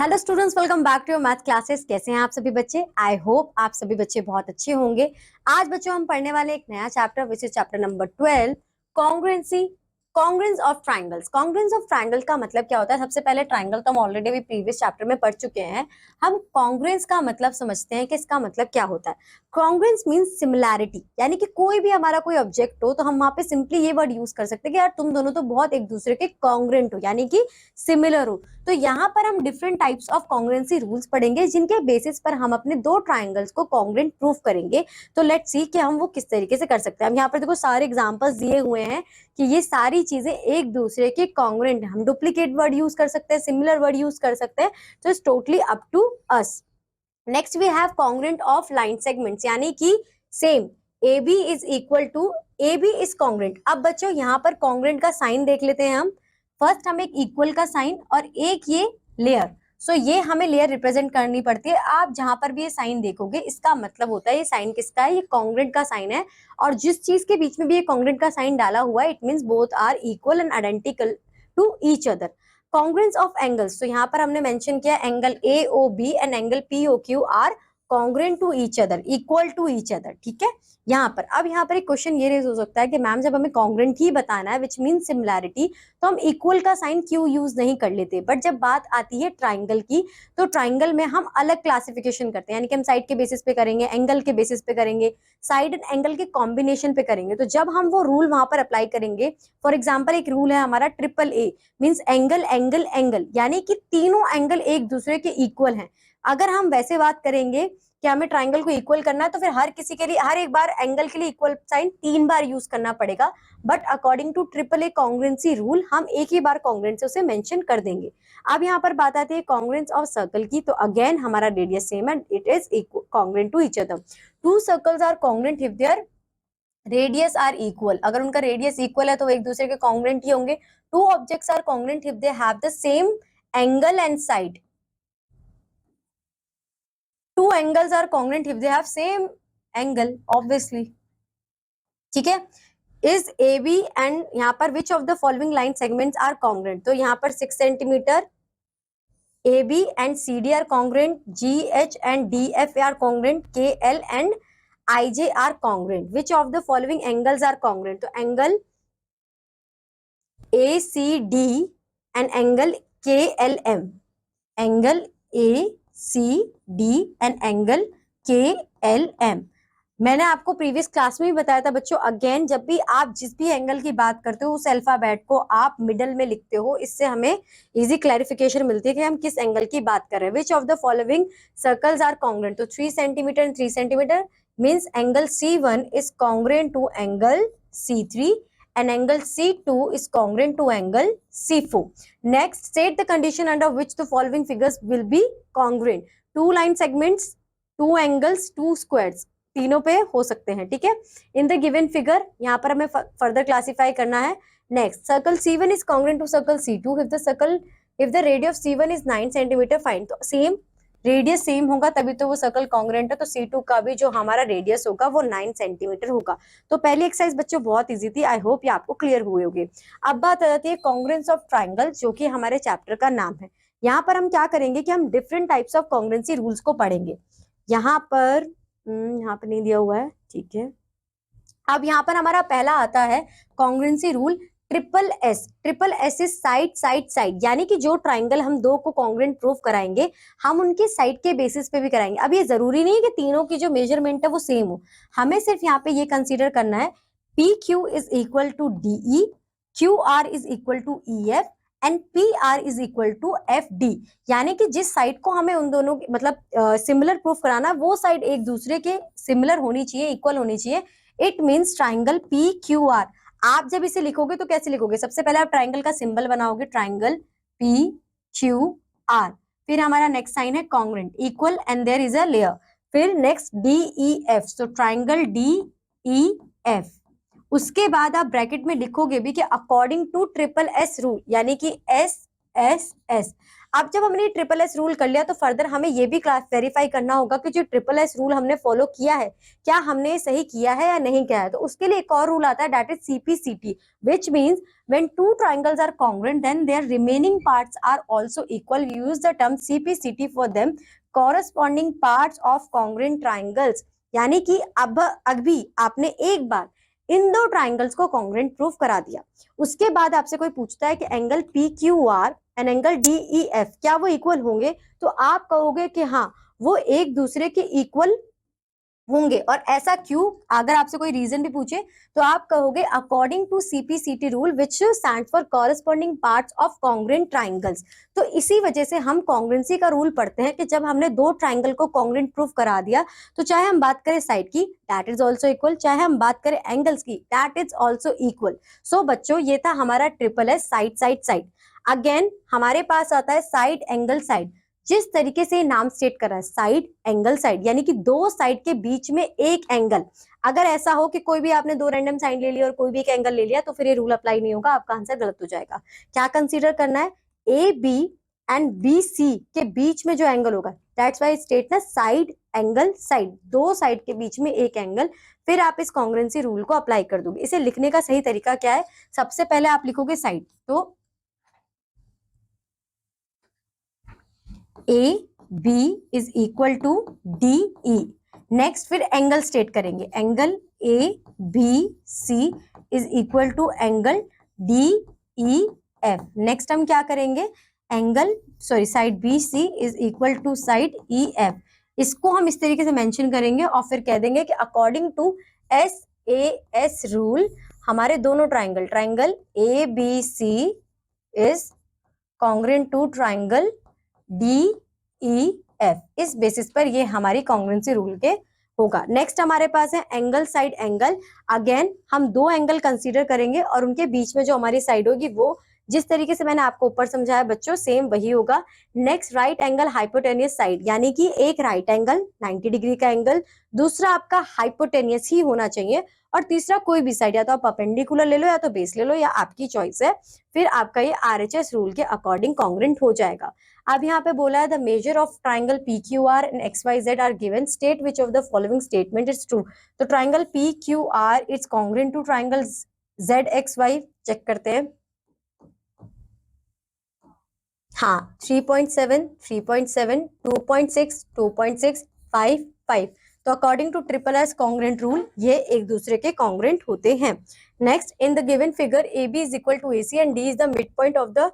Hello students, welcome back to your math classes. कैसे हैं आप सभी बच्चे? आई होप आप सभी बच्चे बहुत अच्छे होंगे। आज बच्चों हम पढ़ने वाले एक नया chapter which is chapter number 12, congruency, congruence of triangles. Congruence of triangle का मतलब क्या होता है? सबसे पहले ट्राइंगल तो हम ऑलरेडी भी प्रीवियस चैप्टर में पढ़ चुके हैं। हम कॉन्ग्रुएंस का मतलब समझते हैं कि इसका मतलब क्या होता है। कॉन्ग्रुएंस मींस सिमिलैरिटी, यानी कि कोई भी हमारा कोई ऑब्जेक्ट हो तो हम वहां पे सिंपली ये वर्ड यूज कर सकते हैं कि यार तुम दोनों तो बहुत एक दूसरे के कॉन्ग्रुएंट हो, यानी कि सिमिलर हो। तो यहाँ पर हम different types of congruency rules पढ़ेंगे जिनके बेसिस पर हम अपने दो ट्राइंगल्स को कॉन्ग्रुएंट प्रूफ करेंगे। तो लेट्स सी कि हम वो किस तरीके से कर सकते हैं। हम यहाँ पर देखो सारे एग्जांपल्स दिए हुए हैं कि ये सारी चीजें एक दूसरे के कॉन्ग्रुएंट हैं। हम डुप्लीकेट वर्ड यूज कर सकते हैं, सिमिलर वर्ड यूज कर सकते हैं, तो it's totally up to us. Next we have congruent of line segments, यानी कि same AB is equal to AB is congruent. अब बच्चों यहाँ पर कॉन्ग्रुएंट का साइन देख लेते हैं हम। फर्स्ट हम एक इक्वल का साइन और एक ये लेयर, सो ये हमें लेयर रिप्रेजेंट करनी पड़ती है। आप जहां पर भी ये साइन देखोगे इसका मतलब होता है ये साइन किसका है? ये कॉन्ग्रुएंट का साइन है। और जिस चीज के बीच में भी ये कॉन्ग्रुएंट का साइन डाला हुआ है, it means both are equal and identical to each other. Congruence of angles, तो यहाँ पर हमने मेंशन किया angle AOB and angle POQ are congruent to each other, equal to each other. ठीक है, यहाँ पर अब यहाँ पर एक क्वेश्चन ये रेज हो सकता है कि मैम जब हमें कॉन्ग्रुएंट ही बताना है विच मीन सिमिलैरिटी, तो हम इक्वल का साइन क्यों यूज नहीं कर लेते? बट जब बात आती है ट्राइंगल की, तो ट्राइंगल में हम अलग क्लासिफिकेशन करते हैं, यानी कि हम साइड के बेसिस पे करेंगे, एंगल के बेसिस पे करेंगे, साइड एंड एंगल के कॉम्बिनेशन पे करेंगे। तो जब हम वो रूल वहां पर अप्लाई करेंगे, फॉर एग्जाम्पल एक रूल है हमारा AAA means angle angle angle, यानी कि तीनों एंगल एक दूसरे के इक्वल हैं। अगर हम वैसे बात करेंगे कि हमें ट्राइंगल को इक्वल करना है, तो फिर हर किसी के लिए हर एक बार एंगल के लिए इक्वल साइन 3 बार यूज करना पड़ेगा। But according to AAA congruency rule हम एक ही बार कॉन्ग्रुएंस से उसे मेंशन कर देंगे। अब यहाँ पर बात आती है कॉन्ग्रुएंस ऑफ सर्कल की, तो अगेन हमारा रेडियस सेम है, it is congruent to each other. Two circles are congruent if their radius are equal. अगर उनका रेडियस इक्वल है तो वो एक दूसरे के कॉन्ग्रुएंट ही होंगे। Two objects are congruent if they have the same angle and side. Two angles are congruent if they have same angle, obviously. ठीक है, is AB and यहाँ पर which of the following line segments are congruent? तो यहाँ पर 6 centimetre AB and CD are congruent, GH and DF are congruent, KL and IJ are congruent. Which of the following angles are congruent? तो angle ACD and angle KLM, angle ACD and angle KLM। मैंने आपको previous class में भी बताया था बच्चों, again जब भी आप जिस भी एंगल की बात करते हो उस अल्फाबेट को आप मिडल में लिखते हो, इससे हमें इजी क्लैरिफिकेशन मिलती है कि हम किस एंगल की बात कर रहे हैं। Which of the following circles are congruent? तो 3 centimetre and 3 centimetre means angle C1 is congruent to angle C3 and angle C2 is congruent to angle C4. Next, state the condition under which the following figures will be congruent. Two line segments, two angles, two squares, तीनों पे हो सकते हैं। ठीक है, इन the given figure यहाँ पर हमें फर्दर क्लासिफाई करना है। Next, circle C1 is congruent to circle C2 if the radius of C1 is 9 centimetre fine. तो सेम रेडियस सेम होगा तभी तो वो सर्कल कॉन्ग्रुएंट है, तो C2 का भी जो हमारा रेडियस होगा वो 9 सेंटीमीटर होगा। तो पहली एक्सरसाइज बच्चों बहुत इजी थी, आई होप ये आपको क्लियर हुए होंगे। अब बात आ जाती है कॉन्ग्रुएंस ऑफ ट्राइंगल, जो कि हमारे चैप्टर का नाम है। यहाँ पर हम क्या करेंगे कि हम different types of congruency rules को पढ़ेंगे। यहाँ पर नहीं दिया हुआ है, ठीक है। अब यहाँ पर हमारा पहला आता है congruency rule SSS। Triple S is side side side, यानी कि जो ट्राइंगल हम दो को कॉन्ग्रुएंट प्रूफ कराएंगे हम उनके साइड के बेसिस पे भी कराएंगे। अब ये जरूरी नहीं है कि तीनों की जो मेजरमेंट है वो सेम हो, हमें सिर्फ यहाँ पे ये कंसीडर करना है PQ is equal to DE, QR is equal to EF and PR is equal to FD। यानी कि जिस साइड को हमें उन दोनों मतलब सिमिलर प्रूफ कराना है वो साइड एक दूसरे के सिमिलर होनी चाहिए, इक्वल होनी चाहिए। It means triangle PQR। आप जब इसे लिखोगे तो कैसे लिखोगे? सबसे पहले आप ट्राइंगल का सिंबल बनाओगे, ट्राइंगल PQR, फिर हमारा नेक्स्ट साइन है congruent, equal and there is a layer, फिर next DEF, so triangle DEF। उसके बाद आप ब्रैकेट में लिखोगे भी कि अकॉर्डिंग टू SSS रूल, यानी कि SSS। अब जब हमने ट्रिपल एस रूल कर लिया तो फर्दर हमें ये भी वेरीफाई करना होगा कि जो ट्रिपल एस रूल हमने फॉलो किया है क्या हमने सही किया है या नहीं किया है। तो उसके लिए एक और रूल आता है, that is CPCT, which means when two triangles are congruent then their remaining parts are also equal. We use the term CPCT for them corresponding parts of congruent triangles. यानी कि अब अभी आपने एक बार इन दो ट्राइंगल्स को कॉन्ग्रेंट प्रूफ करा दिया, उसके बाद आपसे कोई पूछता है कि angle P Q R and angle D E F क्या वो इक्वल होंगे, तो आप कहोगे कि हाँ वो एक दूसरे के इक्वल होंगे। और ऐसा क्यों, अगर आपसे कोई रीजन भी पूछे तो आप कहोगे according to CPCT rule which stands for corresponding parts of congruent triangles. तो इसी वजह से हम कॉन्ग्रेंसी का रूल पढ़ते हैं कि जब हमने दो ट्राइंगल को कॉन्ग्रेंट प्रूफ करा दिया तो चाहे हम बात करें साइड की दैट इज ऑल्सो इक्वल, चाहे हम बात करें एंगल्स की दैट इज ऑल्सो इक्वल। सो बच्चों ये था हमारा triple S, side side side. Again हमारे पास आता है साइड एंगल साइड। जिस तरीके से नाम स्टेट कर रहा है साइड एंगल साइड, यानी कि दो साइड के बीच में एक एंगल। अगर ऐसा हो कि कोई भी आपने दो रैंडम साइड ले लिया और कोई भी एक एंगल ले लिया तो फिर ये रूल अप्लाई नहीं होगा, आपका आंसर गलत हो जाएगा। क्या कंसीडर करना है, A B and B C के बीच में जो एंगल होगा दैट्स व्हाई स्टेट ना साइड एंगल साइड, दो साइड के बीच में एक एंगल। फिर आप इस कॉन्ग्रेंसी रूल को अप्लाई कर दोगे। इसे लिखने का सही तरीका क्या है, सबसे पहले आप लिखोगे साइड, तो A B is equal to D E. Next फिर एंगल स्टेट करेंगे, angle A B C is equal to angle D E F. Next हम क्या करेंगे, angle side B C is equal to side E F. इसको हम इस तरीके से मेंशन करेंगे और फिर कह देंगे कि according to S A S rule हमारे दोनों triangle A B C is congruent to triangle D E F. इस बेसिस पर ये हमारी कॉन्ग्रेंसी रूल के होगा। नेक्स्ट हमारे पास है एंगल साइड एंगल। अगेन हम दो एंगल कंसीडर करेंगे और उनके बीच में जो हमारी साइड होगी वो जिस तरीके से मैंने आपको ऊपर समझाया बच्चों सेम वही होगा। Next right angle hypotenuse side, यानी कि एक राइट एंगल 90 डिग्री का एंगल, दूसरा आपका हाइपोटेनियस ही होना चाहिए और तीसरा कोई भी साइड, या तो आप परपेंडिकुलर ले लो या तो बेस ले लो, या आपकी चॉइस है। फिर आपका ये आरएचएस रूल के अकॉर्डिंग कॉन्ग्रेंट हो जाएगा। अब यहाँ पे बोला है the measure of triangle P Q R and X Y Z are given, state which of the following statement is true. तो triangle P Q R is congruent to triangle Z X Y. Check करते हैं, हाँ 3.7, 3.7, 2.6, 2.6, 5, 5। तो according to triple S congruent rule ये एक दूसरे के congruent होते हैं। Next in the given figure A B is equal to A C and D is the mid point of the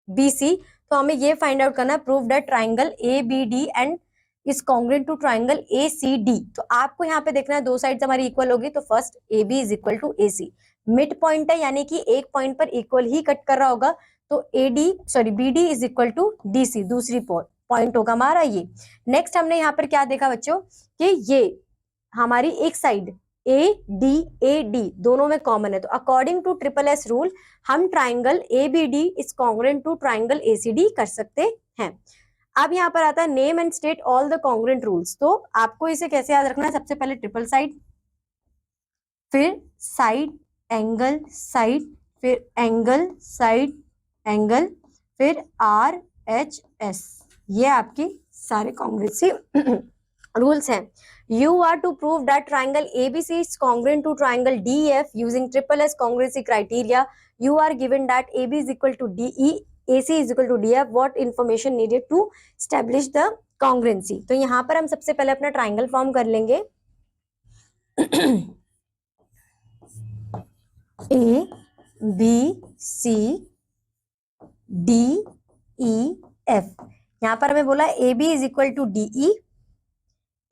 B C. तो हमें ये फाइंड आउट करना है, prove that triangle A B D and is congruent to triangle A C D. तो आपको यहाँ पे देखना है दो साइड हमारी इक्वल होगी, तो first A B is equal to A C, mid point है यानी कि एक पॉइंट पर इक्वल ही कट कर रहा होगा, तो B D is equal to D C, दूसरी पॉइंट होगा हमारा ये। नेक्स्ट हमने यहाँ पर क्या देखा बच्चों कि ये हमारी एक साइड ए डी दोनों में कॉमन है, तो according to triple S rule हम triangle A B D is congruent to triangle A C D कर सकते हैं। अब यहाँ पर आता है name and state all the congruent rules. तो आपको इसे कैसे याद रखना है, सबसे पहले ट्रिपल साइड, फिर साइड एंगल साइड, फिर एंगल साइड एंगल, फिर आर एच एस। ये आपकी सारे कॉन्ग्रेंसी रूल्स हैं। You are to prove that triangle ABC is congruent to triangle DF using triple S congruency criteria. You are given that AB is equal to DE, AC is equal to DF. What information needed to establish the congruency? तो यहाँ पर हम सबसे पहले अपना triangle form कर लेंगे। A B C D E F। यहाँ पर हमें बोला A B is equal to D E,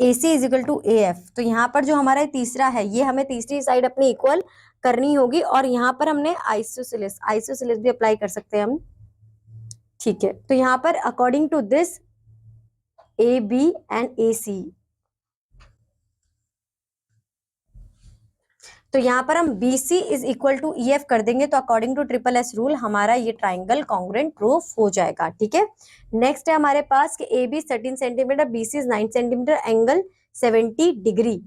A C is equal to A F. तो यहाँ पर जो हमारा तीसरा है ये हमें तीसरी साइड अपनी इक्वल करनी होगी और यहाँ पर हमने आइसोसेलेस भी अप्लाई कर सकते हैं हम, ठीक है। तो यहाँ पर according to this A B and A C, तो यहाँ पर हम B C is equal to E F कर देंगे, तो according to triple S rule हमारा ये ट्राइंगल कॉन्ग्रेंट प्रूफ हो जाएगा, ठीक है। नेक्स्ट है हमारे पास कि A B 13 centimetre, B C is 9 centimetre, angle 70 degree.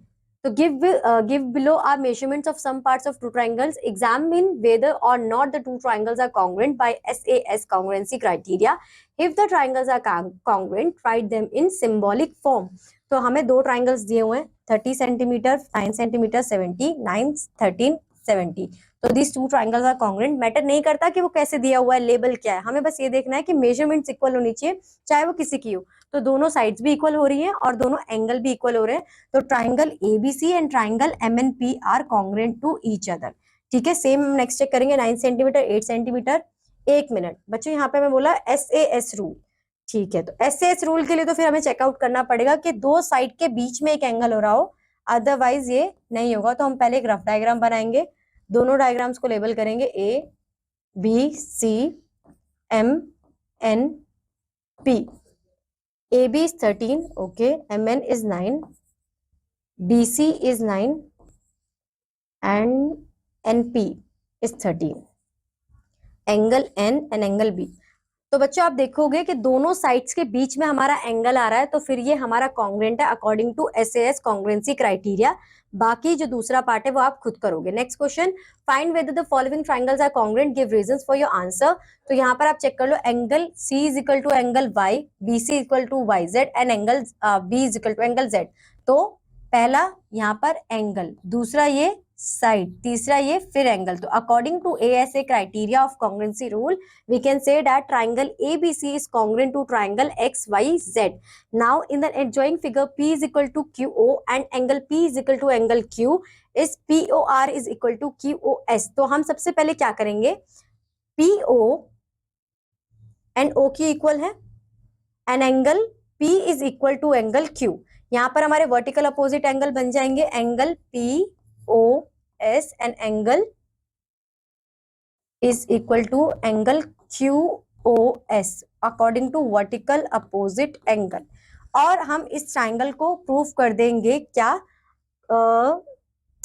तो give below are measurements of some parts of two triangles. Examine whether or not the two triangles are congruent by SAS congruency criteria. If the triangles are congruent, write them in symbolic form. तो हमें दो triangles दिए हुए हैं 30 centimetre 9 centimetre 70 9 13 70. तो this two triangles are congruent. Matter नहीं करता कि वो कैसे दिया हुआ है, लेबल क्या है, हमें बस ये देखना है कि मेजरमेंट्स इक्वल होनी चाहिए चाहे वो किसी की हो. तो दोनों साइड्स भी इक्वल हो रही हैं और दोनों एंगल भी इक्वल हो रहे हैं. तो triangle ABC and triangle MNP are congruent to each other. ठीक है, सेम हम नेक्स्ट चेक करेंगे 9 सेंटीमीटर 8 सेंटीमीटर. 1 मिनट बच्चों, यहाँ पे मैं बोला SAS रूल. ठीक है, तो SAS रूल के लिए तो फिर हमें चेकआउट करना पड़ेगा कि दो साइड के बीच में एक एंगल हो रहा हो, अदरवाइज ये नहीं होगा. तो हम पहले एक रफ डायग्राम बनाएंगे, दोनों डायग्राम्स को लेबल करेंगे ABC MNP. AB is 13, okay, MN is 9, BC is 9 and NP is 13. Angle N and angle B. तो बच्चों आप देखोगे कि दोनों साइड्स के बीच में हमारा एंगल आ रहा है, तो फिर ये हमारा कॉन्ग्रुएंट है according to SAS congruency criteria. बाकी जो दूसरा पार्ट है वो आप खुद करोगे. Next question, find whether the following triangles are congruent, give reasons for your answer. तो यहाँ पर आप चेक कर लो, angle C is equal to angle Y, BC equal to YZ and angle B is equal to angle Z. तो पहला यहाँ पर एंगल, दूसरा ये साइड, तीसरा ये फिर एंगल. तो according to ASA criteria of congruency rule we can say that triangle ABC is congruent to triangle XYZ. Now in the adjoining figure P is equal to QO and angle P is equal to angle Q is POR is equal to QOS. तो हम सबसे पहले क्या करेंगे, PO and OQ equal है and angle P is equal to angle Q. यहाँ पर हमारे वर्टिकल अपोजिट एंगल बन जाएंगे angle POS and angle is equal to angle QOS according to vertical opposite angle. और हम इस ट्राइंगल को प्रूफ कर देंगे क्या,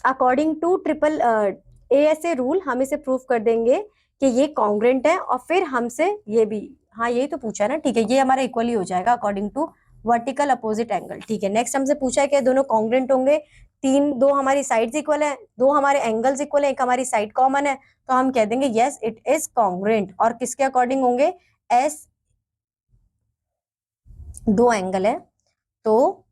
according to triple ASA rule हम इसे प्रूफ कर देंगे कि ये कॉन्ग्रुएंट है. और फिर हमसे ये भी, हाँ यही तो पूछा ना, ठीक है, ये हमारा इक्वली हो जाएगा according to vertical opposite angle. ठीक है, नेक्स्ट हमसे पूछा है कि दोनों कॉन्ग्रुएंट होंगे, दो हमारी साइड्स इक्वल है, दो हमारे एंगल्स इक्वल है, एक हमारी साइड कॉमन है. तो हम कह देंगे यस इट इज कॉन्ग्रुएंट. और किसके अकॉर्डिंग होंगे, एस दो एंगल है तो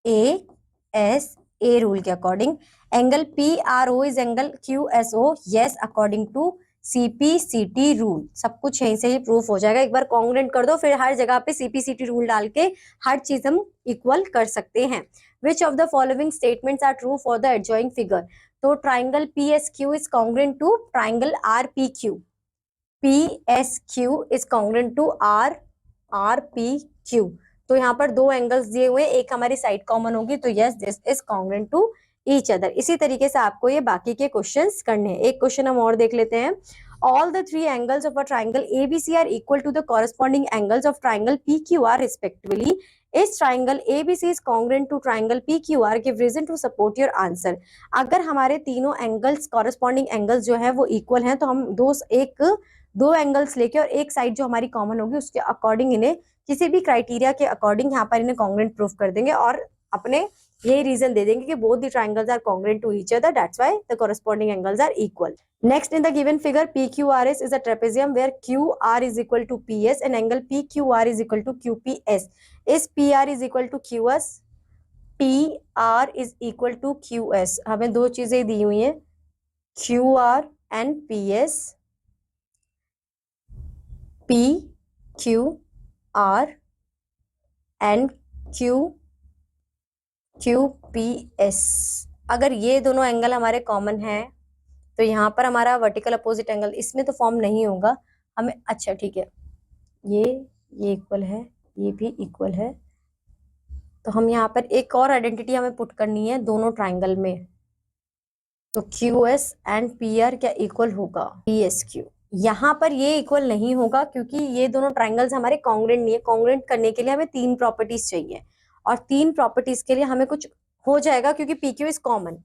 ASA रूल के according. Angle PRO is angle QSO, yes according to CPCT rule. सब कुछ यहीं से ही प्रूफ हो जाएगा. एक बार कॉन्ग्रुएंट कर दो, फिर हर जगह पे CPCT रूल डाल के हर चीज हम इक्वल कर सकते हैं. Which of the following statements are true for the adjoining figure? तो triangle PSQ is congruent to triangle RPQ. PSQ is congruent to RPQ. तो यहाँ पर दो एंगल्स दिए हुए, एक हमारी साइड कॉमन होगी, तो yes this is congruent to each other. इसी तरीके से आपको ये बाकी के क्वेश्चंस करने हैं. एक क्वेश्चन हम और देख लेते हैं. All the three angles of a triangle ABC are equal to the corresponding angles of triangle PQR respectively. Is triangle ABC is congruent to triangle PQR? Give reason to support your answer. अगर हमारे तीनों angles corresponding angles जो है वो equal हैं, तो हम दो एंगल्स लेके और एक साइड जो हमारी कॉमन होगी उसके अकॉर्डिंग इन्हें किसी भी क्राइटेरिया के अकॉर्डिंग यहाँ पर इन्हें कॉन्ग्रुएंट प्रूफ कर देंगे और अपने यही रीजन दे देंगे कि both the triangles are congruent to each other, that's why the corresponding angles are equal. Next, in the given figure, PQRS is a trapezium where QR is equal to PS and angle PQR is equal to QPS. Is PR is equal to QS? PR is equal to QS. हमें दो चीजें दी हुई हैं, QR and PS. PQR and QPS. अगर ये दोनों angle हमारे common है तो यहाँ पर हमारा वर्टिकल अपोजिट एंगल इसमें तो फॉर्म नहीं होगा हमें. अच्छा ठीक है, ये इक्वल है, ये भी इक्वल है, तो हम यहाँ पर एक और आइडेंटिटी हमें पुट करनी है दोनों ट्राइंगल में. तो QS एंड PR क्या इक्वल होगा, PSQ. यहाँ पर ये इक्वल नहीं होगा क्योंकि ये दोनों ट्राइंगल्स हमारे कॉन्ग्रुएंट नहीं है. कॉन्ग्रुएंट करने के लिए हमें तीन प्रॉपर्टीज चाहिए और तीन प्रॉपर्टीज के लिए हमें कुछ हो जाएगा क्योंकि PQ इज कॉमन.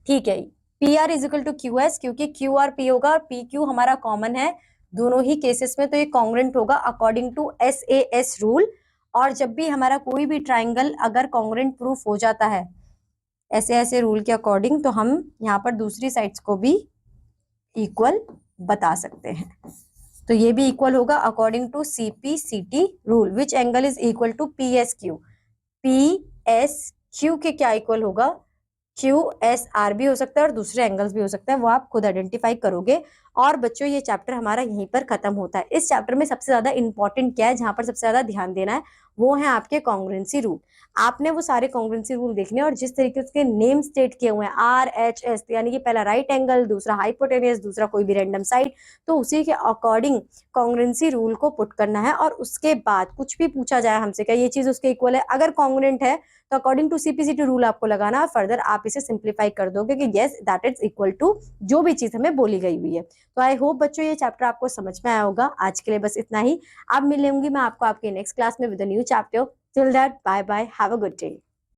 ठीक है, PR is equal to QS क्योंकि QR P होगा और PQ हमारा कॉमन है दोनों ही केसेस में, तो ये कॉन्ग्रुएंट होगा अकॉर्डिंग टू SAS रूल. और जब भी हमारा कोई भी ट्राइंगल अगर कॉन्ग्रुएंट प्रूफ हो जाता है ऐसे ऐसे रूल के अकॉर्डिंग, तो हम यहाँ पर दूसरी साइड्स को भी इक्वल बता सकते हैं। तो ये भी इक्वल होगा according to CPCT rule. Which angle is equal to PSQ? PSQ के क्या इक्वल होगा? QSR भी हो सकता है और दूसरे एंगल्स भी हो सकता है, वो आप खुद आइडेंटिफाई करोगे। और बच्चों ये चैप्टर हमारा यहीं पर खत्म होता है। इस चैप्टर में सबसे ज्यादा इंपॉर्टेंट क्या है, जहां पर सबसे ज्यादा ध्यान देना है, वो है आपके कॉन्ग्रुएंसी रूल। आपने वो सारे कॉन्ग्रुएंसी रूल देखने और जिस तरीके से नेम स्टेट किए हुए हैं RHS, यानी कि पहला राइट एंगल, दूसरा हाइपोटेनियस, दूसरा कोई भी रैंडम साइड, तो उसी के अकॉर्डिंग कॉन्ग्रुएंसी रूल को पुट करना है। और उसके बाद कुछ भी पूछा जाए हमसे, क्या ये चीज उसके इक्वल है, अगर कॉन्ग्रुएंट है तो अकॉर्डिंग टू CPCT रूल आपको लगाना, फर्दर आप इसे सिंप्लीफाई कर दोगे कि yes that is equal to जो भी चीज हमें बोली गई हुई है। तो आई होप बच्चों ये चैप्टर आपको समझ में आया होगा। आज के लिए बस इतना ही। अब मिलूंगी मैं आपको आपके नेक्स्ट क्लास में with a new chapter. Till that, bye bye, have a good day.